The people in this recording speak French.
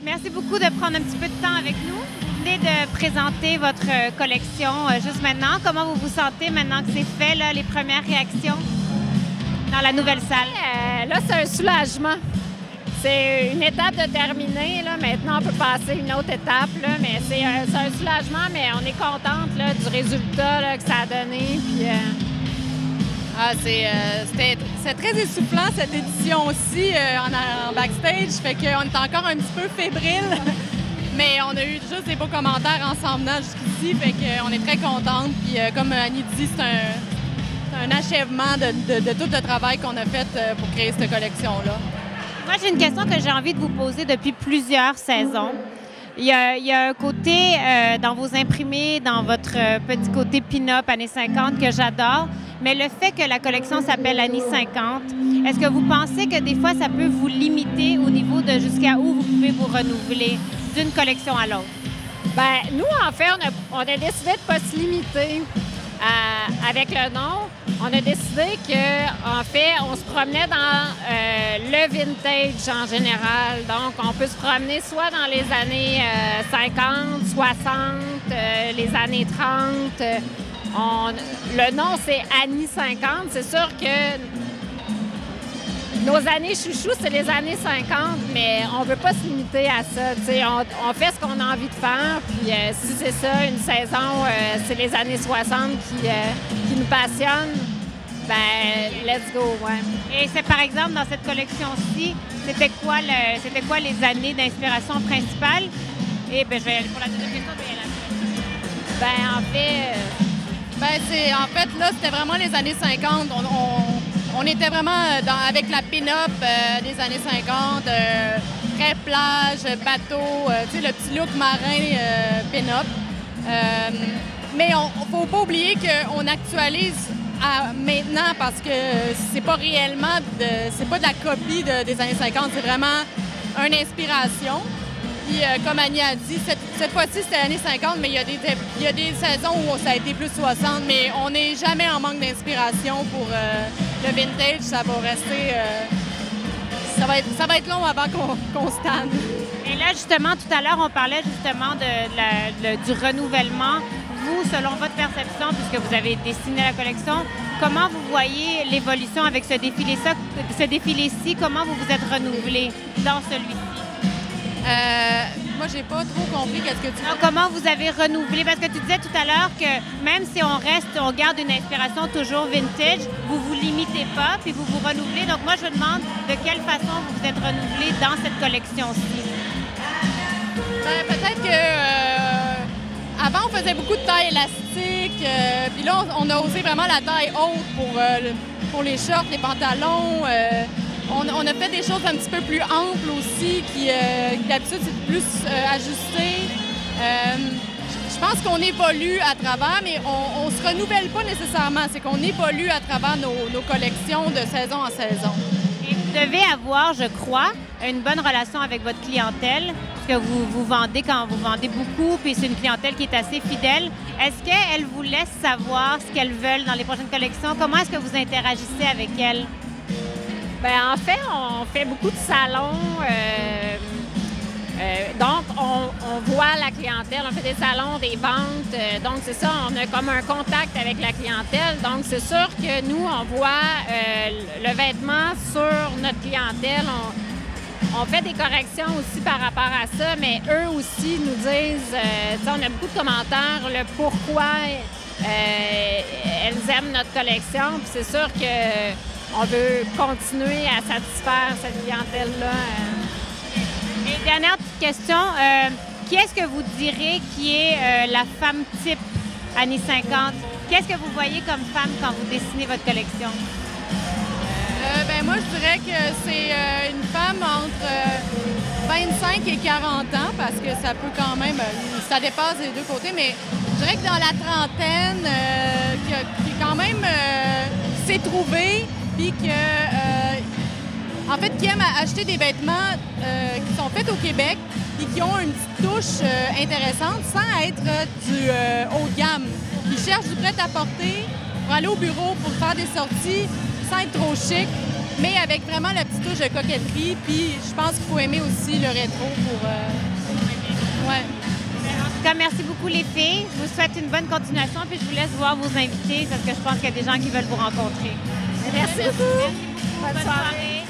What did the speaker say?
Merci beaucoup de prendre un petit peu de temps avec nous. Vous venez de présenter votre collection juste maintenant. Comment vous vous sentez maintenant que c'est fait, là, les premières réactions dans la nouvelle salle? Là, c'est un soulagement. C'est une étape de terminer. Là. Maintenant, on peut passer une autre étape. Là, mais c'est un soulagement, mais on est contente là, du résultat là, que ça a donné. Puis, c'était très essoufflant, cette édition-ci, en backstage. Fait qu'on est encore un petit peu fébrile. Mais on a eu juste des beaux commentaires en s'en venant jusqu'ici. Fait qu'on est très contente. Puis, comme Annie dit, c'est un achèvement de tout le travail qu'on a fait pour créer cette collection-là. Moi, j'ai une question que j'ai envie de vous poser depuis plusieurs saisons. Il y a un côté dans vos imprimés, dans votre petit côté pin-up années 50 que j'adore, mais le fait que la collection s'appelle années 50, est-ce que vous pensez que des fois, ça peut vous limiter au niveau de jusqu'à où vous pouvez vous renouveler d'une collection à l'autre? Bien, nous, en fait, on a décidé de ne pas se limiter avec le nom. On a décidé qu'en fait, on se promenait dans le vintage en général. Donc, on peut se promener soit dans les années 50, 60, les années 30. Le nom, c'est Annie 50. C'est sûr que nos années chouchou, c'est les années 50, mais on ne veut pas se limiter à ça. On fait ce qu'on a envie de faire. Puis si c'est ça, une saison, c'est les années 60 qui nous passionnent, ben let's go, ouais. Et c'est par exemple, dans cette collection-ci, c'était quoi les années d'inspiration principale? Et ben je vais aller pour la deuxième question, je vais y aller après. En fait, là, c'était vraiment les années 50. On était vraiment avec la pin-up des années 50, très plage, bateau, tu sais, le petit look marin pin-up. Mais il ne faut pas oublier qu'on actualise maintenant parce que c'est pas réellement, c'est pas de la copie des années 50, c'est vraiment une inspiration. Puis, comme Annie a dit, cette fois-ci, c'était années 50, mais il y a des saisons où ça a été plus 60, mais on n'est jamais en manque d'inspiration pour le vintage. Ça va rester... ça va être long avant qu'on se tanne. Et là, justement, tout à l'heure, on parlait justement du renouvellement. Vous, selon votre perception, puisque vous avez dessiné la collection, comment vous voyez l'évolution avec ce défilé-ci? Comment vous vous êtes renouvelé dans celui-ci? Moi, j'ai pas trop compris qu'est-ce que tu dis. Comment vous avez renouvelé? Parce que tu disais tout à l'heure que même si on garde une inspiration toujours vintage, vous vous limitez pas, puis vous vous renouvelez. Donc moi, je me demande de quelle façon vous vous êtes renouvelé dans cette collection-ci. Peut-être que avant, on faisait beaucoup de taille élastique, puis là, on a osé vraiment la taille haute pour les shorts, les pantalons. On a fait des choses un petit peu plus amples aussi, qui d'habitude, c'est plus ajusté. Je pense qu'on évolue à travers, mais on ne se renouvelle pas nécessairement. C'est qu'on évolue à travers nos collections de saison en saison. Et vous devez avoir, je crois, une bonne relation avec votre clientèle, parce que vous vendez quand vous vendez beaucoup, puis c'est une clientèle qui est assez fidèle. Est-ce qu'elle vous laisse savoir ce qu'elles veulent dans les prochaines collections? Comment est-ce que vous interagissez avec elles? Bien, en fait, on fait beaucoup de salons. Donc, on voit la clientèle, on fait des salons, des ventes. Donc, c'est ça, on a comme un contact avec la clientèle. Donc, c'est sûr que nous, on voit le vêtement sur notre clientèle. On fait des corrections aussi par rapport à ça, mais eux aussi nous disent, on a beaucoup de commentaires, le pourquoi elles aiment notre collection. Puis c'est sûr qu'on veut continuer à satisfaire cette clientèle-là. Et dernière petite question, qui est-ce que vous direz qui est la femme type années 50? Qu'est-ce que vous voyez comme femme quand vous dessinez votre collection? Moi, je dirais que c'est une femme entre 25 et 40 ans, parce que ça peut quand même, ça dépasse des deux côtés, mais je dirais que dans la trentaine, qui quand même s'est trouvée, puis en fait, qui aime acheter des vêtements qui sont faits au Québec et qui ont une petite touche intéressante sans être du haut de gamme. Qui cherche du prêt-à-porter pour aller au bureau, pour faire des sorties sans être trop chic. mais avec vraiment la petite touche de coquetterie. Puis je pense qu'il faut aimer aussi le rétro pour... Ouais. En tout cas, merci beaucoup les filles. Je vous souhaite une bonne continuation, puis je vous laisse voir vos invités parce que je pense qu'il y a des gens qui veulent vous rencontrer. Merci beaucoup. Bonne soirée.